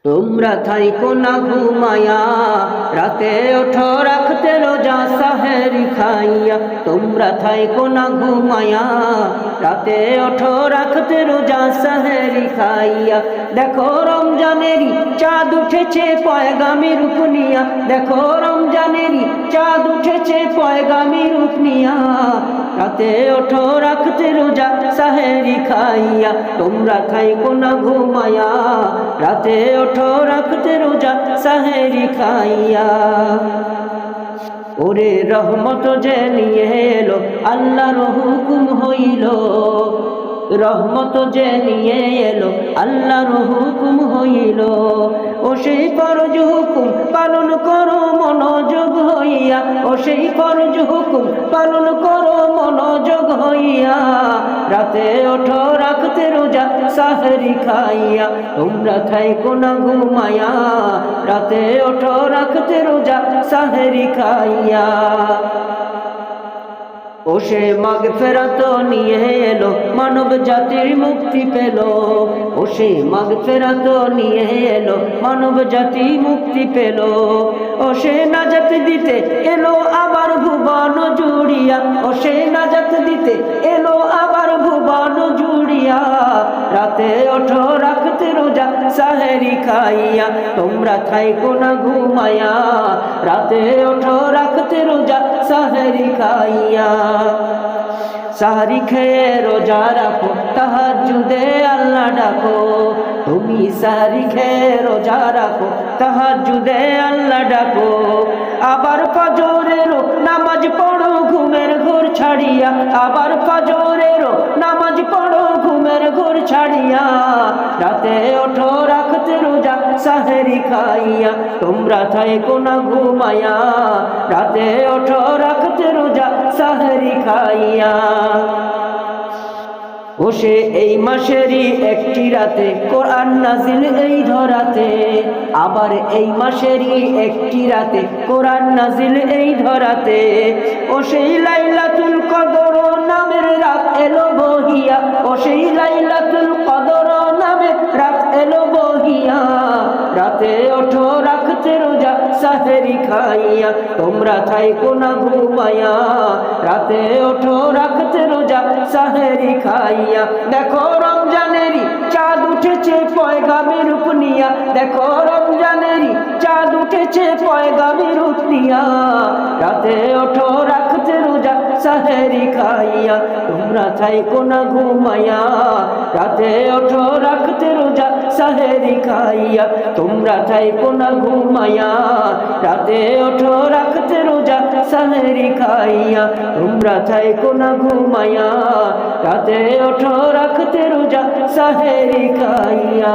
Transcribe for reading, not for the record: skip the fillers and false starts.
তোমরা থাইকো না ঘুমায়া, রাতে ওঠো রাখতে রোজা সাহেরি খাইয়া। তোমরা থাইকো না ঘুমায়া, রাতে ওঠো রাখতে রোজা সাহেরি খাইয়া। দেখো রমজানেরই চাঁদ উঠেছে পয়গামী রূপ নিয়া, দেখো রমজানেরই চাঁদ উঠেছে পয়গামী রূপ নিয়া। রাতে ওঠো রাখতে রোজা সাহেরি খাইয়া। তোমরা থাইকো না ঘুমায়া, রাতে ওঠো রাখতে রোজা সাহেরি খাইয়া। ওরে রহমত যে নিয়ে এলো আল্লাহর হুকুম হইল, রহমত যে নিয়ে এলো আল্লাহর হুকুম হইল। ও সেই ফরজ হুকুম পালন করো মনোযোগ হইয়া, ও সেই ফরজ হুকুম পালন করো মনোযোগ হইয়া। রাতে ওঠো রাখতে রোজা সাহেরি খাইয়া। তোমরা থাইকো না ঘুমায়া, রাতে ওঠো রাখতে রোজা সাহেরি খাইয়া। ও সে মাগফিরাত নিয়ে এলো মানব জাতির মুক্তি পেল, ও সে মাগফিরাত নিয়ে এলো মানব জাতি মুক্তি পেল। ও সে নাজাত দিতে এলো আবার ভুবন জুড়িয়া, ও সে নাজাত দিতে এলো আবার ভুবন জুড়িয়া। রাতে ওঠো রাখতে রোজা সাহেরি খাইয়া। তোমরা থাইকো না ঘুমায়া, রাতে ওঠো রাখতে রোজা সাহেরি খাইয়া। সাহারি খেয়ে রোজা রাখো, তাহাজ্জুদে আল্লাহ ডাকো। তুমি সাহারি খেয়ে রোজা রাখো, তাহাজ্জুদে আল্লাহ ডাকো। আবার ফজরেরও নামাজ পড়ো ঘুমের ঘোর ছাড়িয়া, আবার ফজরেরও নামাজ পড়ো ঘুমের ঘোর ছাড়িয়া। রাতে ওঠো রাখতে রোজা সাহেরি খাইয়া। তোমরা থাইকো না ঘুমায়া, রাতে ওঠো রাখতে রোজা সাহেরি খাইয়া। ও সে এই মাসেরই একটি রাতে কোরআন নাজিল এই ধরাতে, আবার এই মাসেরই একটি রাতে কোরআন নাজিল এই ধরাতে। ও সেই লাইলাতুল কদর নামের রাত এলো বহিয়া, ও সেই লাইলাতুল কদর নামের রাত এলো বহিয়া। রাতে ওঠো রাখতে রোজা সাহেরি খাইয়া। তোমরা থাইকো না ঘুমায়া, রাতে ওঠো রাখতে রোজা সাহেরি খাইয়া। দেখো রমজানেরই চাঁদ উঠেছে পয়গামী রূপ নিয়া, দেখো রমজানেরই চাঁদ উঠেছে পয়গামী রূপ নিয়া। রাতে ওঠো রাখতে রোজা সাহেরি খাইয়া। তোমরা থাইকো না ঘুমায়া, রাতে ওঠো রাখতে রোজা সাহেরি খাইয়া। তোমরা থাইকো না ঘুমায়া, রাতে ওঠো রাখতে রোজা সাহেরি খাইয়া। তোমরা থাইকো না ঘুমায়া, রাতে ওঠো রাখতে রোজা সাহেরি খাইয়া।